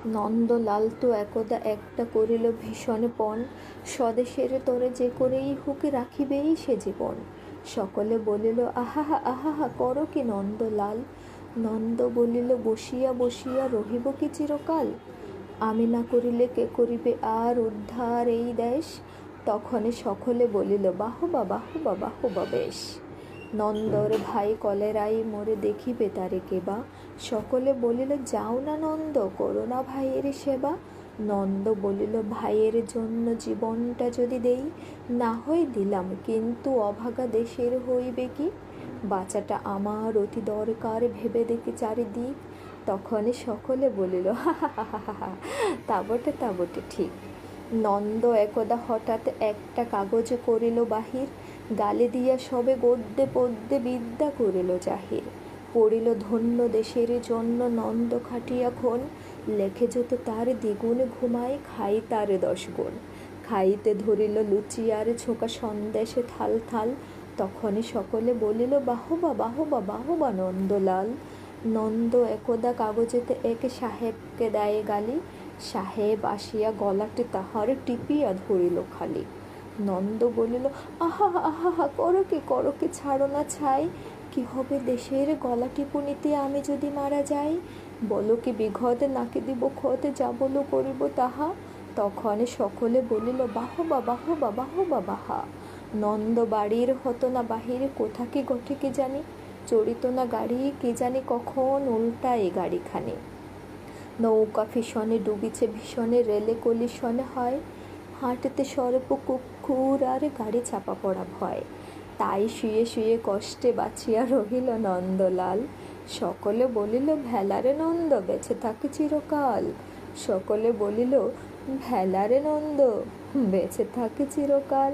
নন্দলাল তো একদা একটা করিল ভীষণ পণ, স্বদেশের তরে যে করেই হুকে রাখিবেই সে জীবন। সকলে বলিল আহাহা আহাহা করো কি নন্দলাল। নন্দ বলিল বসিয়া বসিয়া রহিব কি চিরকাল। আমি না করিলে কে করিবে আর উদ্ধার এই দেশ। তখনে সকলে বলিল বাহবা বাহবা বাহবা বেশ। নন্দর ভাই কলেরাই মোরে দেখিবে তারে কেবা। সকলে বলিল যাও না নন্দ, করো না ভাইয়ের সেবা। নন্দ বলিল ভাইয়ের জন্য জীবনটা যদি দেই, না হয় দিলাম, কিন্তু অভাগা দেশের হইবে কি। বাঁচাটা আমার অতি দরকার, ভেবে দেখি চারিদিক। তখনই সকলে বলিল হা হা হা হা হা, তা বটে তা বটে ঠিক। নন্দ একদা হঠাৎ একটা কাগজ করিল বাহির, গালে দিয়া সবে গদ্যে পদ্যে বিদ্যা করিল জাহির। পড়িল ধন্য দেশের জন্য নন্দ খাটিয়া খন, লেখে যত তার দ্বিগুণ ঘুমায়, খাই তার 10 গুণ। খাইতে ধরিল লুচি আর ছোকা সন্দেশে থাল থাল। তখনই সকলে বলিল বাহবা বাহবা বাহবা নন্দলাল। নন্দ একদা কাগজেতে এক সাহেবকে দেয় গালি, সাহেব আসিয়া গলাটি তাহার টিপিয়া ধরিল খালি। নন্দ বলিল আহা আহা করো কি ছাড়ো না ছাই। কি হবে দেশের গলা টিপুনিতে আমি যদি মারা যাই। বলো কি বিঘত নাকি দিব ক্ষত, যা বলো করিব তাহা। তখন সকলে বলিল বাহবা বাহবা বাহবা বাহা। নন্দ বাড়ির হতো না বাহির, কোথা কি ঘটে কি জানি। চড়িত না গাড়ি, কি জানি কখন উল্টা এ গাড়িখানি। নৌকা ফিসনে ডুবিছে ভীষণে, রেলে কলিশনে হয়। হাঁটতে সর্প কুক্ষুর আর গাড়ি চাপা পড়া ভয়। তাই শুয়ে শুয়ে কষ্টে বাঁচিয়া রহিল নন্দলাল। সকলে বলিল ভেলারে নন্দ, বেঁচে থাকে চিরকাল। সকলে বলিল ভেলারে নন্দ, বেঁচে থাকে চিরকাল।